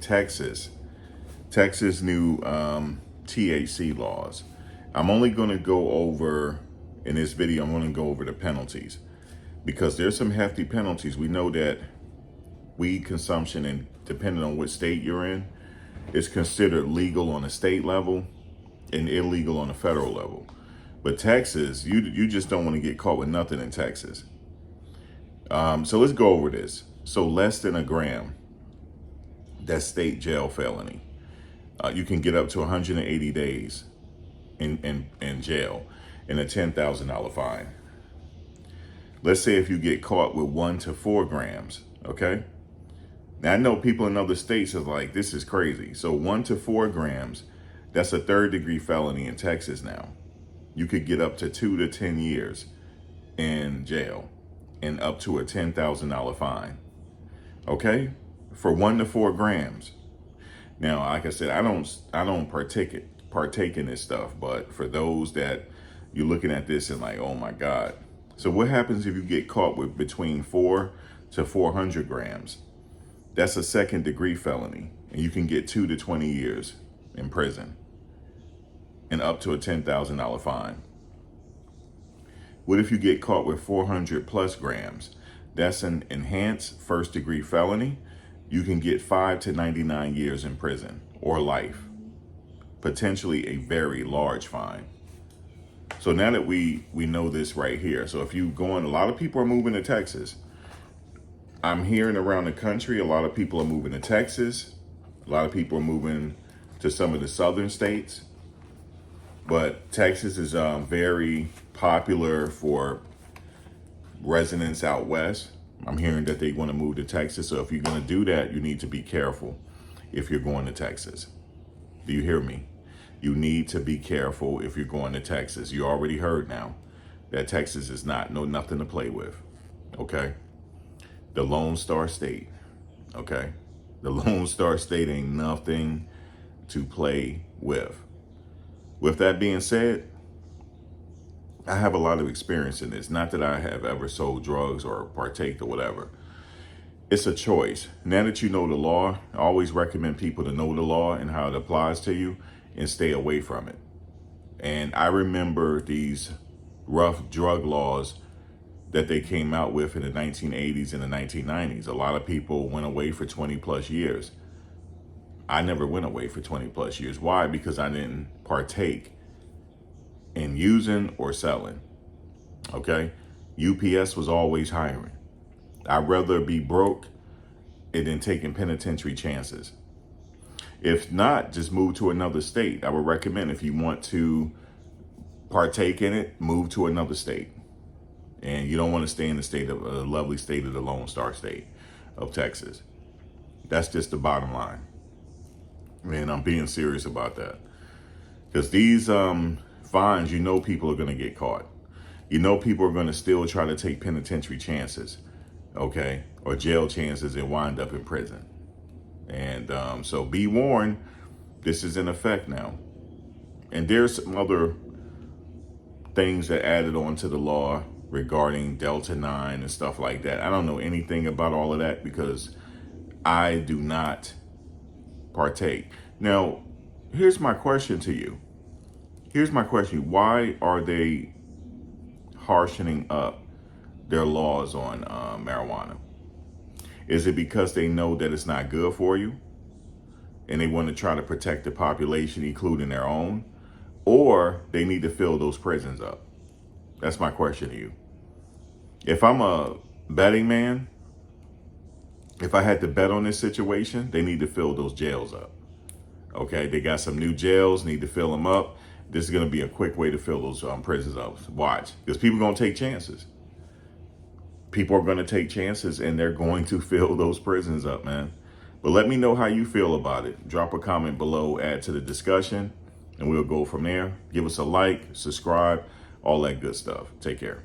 Texas. Texas new THC laws. I'm only going to go over, in this video, I'm going to go over the penalties because there's some hefty penalties. We know that weed consumption, and depending on what state you're in, is considered legal on a state level and illegal on a federal level. But Texas, you just don't want to get caught with nothing in Texas. So let's go over this. So less than a gram, that's state jail felony. You can get up to 180 days in jail and a $10,000 fine. Let's say if you get caught with 1 to 4 grams, okay? Now I know people in other states are like, this is crazy. So 1 to 4 grams, that's a 3rd-degree felony in Texas now. You could get up to 2 to 10 years in jail and up to a $10,000 fine, okay? For 1 to 4 grams. Now, like I said, I don't partake in this stuff, but for those that you're looking at this and like, oh my God. So what happens if you get caught with between 4 to 400 grams? That's a 2nd-degree felony, and you can get 2 to 20 years in prison and up to a $10,000 fine. What if you get caught with 400 plus grams? That's an enhanced 1st-degree felony. You can get 5 to 99 years in prison or life, potentially a very large fine. So now that we know this right here, so if you go in, a lot of people are moving to Texas. I'm hearing around the country, a lot of people are moving to Texas. A lot of people are moving to some of the southern states. But Texas is very popular for residents out west. I'm hearing that they want to move to Texas. So if you're going to do that, you need to be careful if you're going to Texas. Do you hear me? You need to be careful if you're going to Texas. You already heard now that Texas is nothing to play with. Okay? The Lone Star State. Okay? The Lone Star State ain't nothing to play with. With that being said, I have a lot of experience in this. Not that I have ever sold drugs or partaked or whatever. It's a choice. Now that you know the law, I always recommend people to know the law and how it applies to you and stay away from it. And I remember these rough drug laws that they came out with in the 1980s and the 1990s. A lot of people went away for 20 plus years. I never went away for 20 plus years. Why? Because I didn't partake in using or selling. Okay? UPS was always hiring. I'd rather be broke than taking penitentiary chances. If not, just move to another state. I would recommend, if you want to partake in it, move to another state. And you don't want to stay in the lovely state of the Lone Star State of Texas. That's just the bottom line. And I'm being serious about that. Because these fines, you know people are going to get caught. You know people are going to still try to take penitentiary chances, okay? Or jail chances and wind up in prison. And so be warned, this is in effect now. And there's some other things that added on to the law regarding Delta 9 and stuff like that. I don't know anything about all of that because I do not partake. Now, here's my question to you. Here's my question. Why are they harshening up their laws on marijuana? Is it because they know that it's not good for you and they want to try to protect the population, including their own? Or they need to fill those prisons up? That's my question to you. If I'm a betting man, if I had to bet on this situation, they need to fill those jails up. Okay, they got some new jails, need to fill them up. This is going to be a quick way to fill those prisons up. Watch, because people are going to take chances. People are going to take chances and they're going to fill those prisons up, man. But let me know how you feel about it. Drop a comment below, add to the discussion, and we'll go from there. Give us a like, subscribe, all that good stuff. Take care.